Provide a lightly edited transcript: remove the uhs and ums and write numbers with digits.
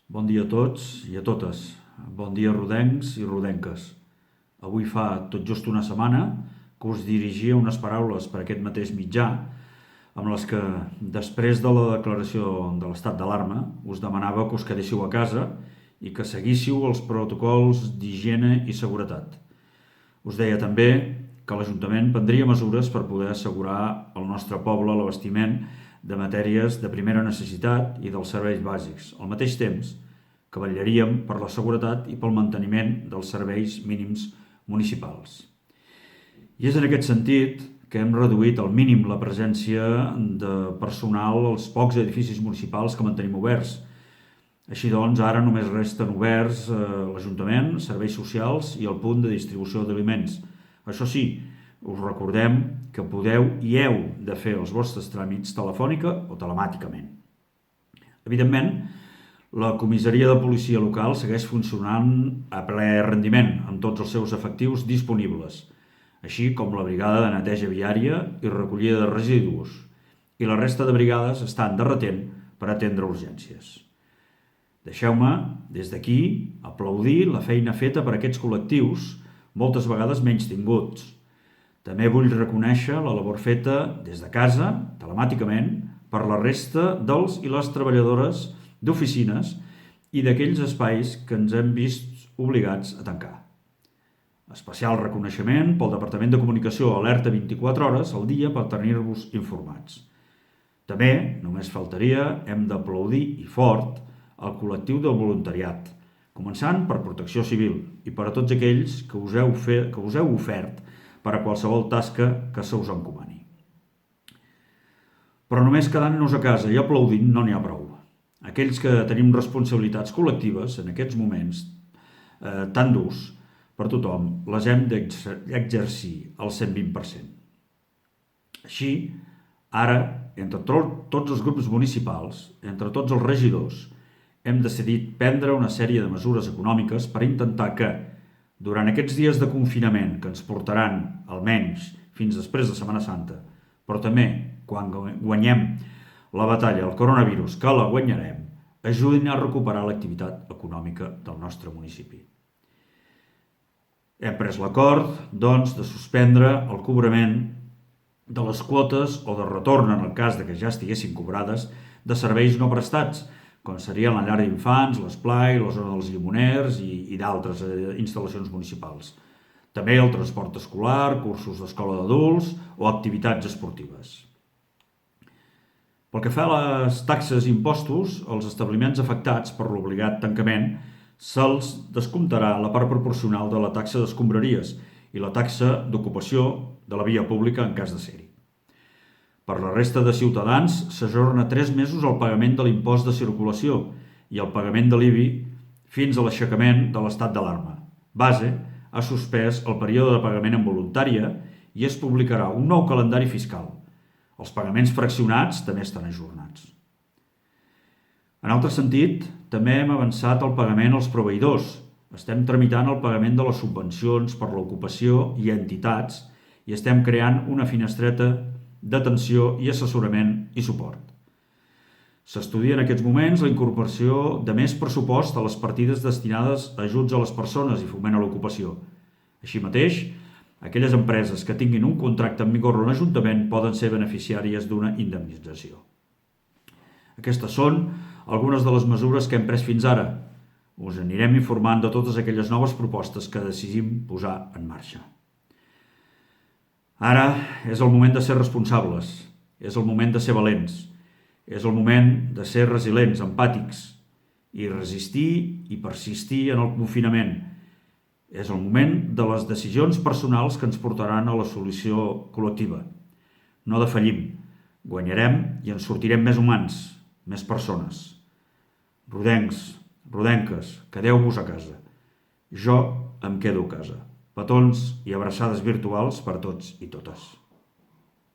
Bon dia a tots i a totes. Bon dia, rodencs i rodenques. Avui fa tot just una setmana que us dirigia unes paraules per aquest mateix mitjà amb les que, després de la declaració de l'estat d'alarma, us demanava que us quedéssiu a casa i que seguíssiu els protocols d'higiene i seguretat. Us deia també que l'Ajuntament prendria mesures per poder assegurar al nostre poble l'abastiment de matèries de primera necessitat i dels serveis bàsics, al mateix temps que vetllaríem per la seguretat i pel manteniment dels serveis mínims municipals. I és en aquest sentit que hem reduït al mínim la presència de personal als pocs edificis municipals que mantenim oberts. Així doncs, ara només resten oberts l'Ajuntament, serveis socials i el punt de distribució d'aliments. Això sí, us recordem que podeu i heu de fer els vostres tràmits telefònica o telemàticament. Evidentment, la comissaria de policia local segueix funcionant a ple rendiment, amb tots els seus efectius disponibles, així com la brigada de neteja viària i recollida de residus, i la resta de brigades estan derretent per atendre urgències. Deixeu-me, des d'aquí, aplaudir la feina feta per aquests col·lectius, moltes vegades menys tinguts. També vull reconèixer la labor feta des de casa, telemàticament, per la resta dels i les treballadores d'oficines i d'aquells espais que ens hem vist obligats a tancar. Especial reconeixement pel Departament de Comunicació, alerta 24 hores al dia per tenir-vos informats. També, només faltaria, hem d'aplaudir i fort el col·lectiu del voluntariat, començant per Protecció Civil i per a tots aquells que us heu ofert per a qualsevol tasca que se us encomani. Però només quedant-nos a casa i aplaudint no n'hi ha prou. Aquells que tenim responsabilitats col·lectives en aquests moments tan durs per tothom, les hem d'exercir al 120%. Així, ara, entre tots els grups municipals, entre tots els regidors, hem decidit prendre una sèrie de mesures econòmiques per intentar que, durant aquests dies de confinament que ens portaran, almenys, fins després de Setmana Santa, però també quan guanyem la batalla al coronavirus, que la guanyarem, ajudin a recuperar l'activitat econòmica del nostre municipi. Hem pres l'acord, doncs, de suspendre el cobrament de les quotes o de retorn, en el cas de que ja estiguessin cobrades, de serveis no prestats, com serien la llar d'infants, l'esplai, la zona dels llimoners i d'altres instal·lacions municipals. També el transport escolar, cursos d'escola d'adults o activitats esportives. Pel que fa a les taxes i impostos, els establiments afectats per l'obligat tancament se'ls descomptarà la part proporcional de la taxa d'escombraries i la taxa d'ocupació de la via pública en cas de ser-hi. Per la resta de ciutadans s'ajorna 3 mesos el pagament de l'impost de circulació i el pagament de l'IBI fins a l'aixecament de l'estat d'alarma. Base ha suspès el període de pagament en voluntària i es publicarà un nou calendari fiscal. Els pagaments fraccionats també estan ajornats. En altre sentit, també hem avançat el pagament als proveïdors. Estem tramitant el pagament de les subvencions per l'ocupació i entitats i estem creant una finestreta d'atenció i assessorament i suport. S'estudia en aquests moments la incorporació de més pressupost a les partides destinades a ajuts a les persones i foment a l'ocupació. Així mateix, aquelles empreses que tinguin un contracte en vigor amb l'Ajuntament poden ser beneficiàries d'una indemnització. Aquestes són algunes de les mesures que hem pres fins ara. Us anirem informant de totes aquelles noves propostes que decidim posar en marxa. Ara és el moment de ser responsables, és el moment de ser valents, és el moment de ser resilients, empàtics i resistir i persistir en el confinament. És el moment de les decisions personals que ens portaran a la solució col·lectiva. No defallim, guanyarem i ens sortirem més humans, més persones. Rodencs, rodenques, quedeu-vos a casa. Jo em quedo a casa. Petons i abraçades virtuals per tots i totes.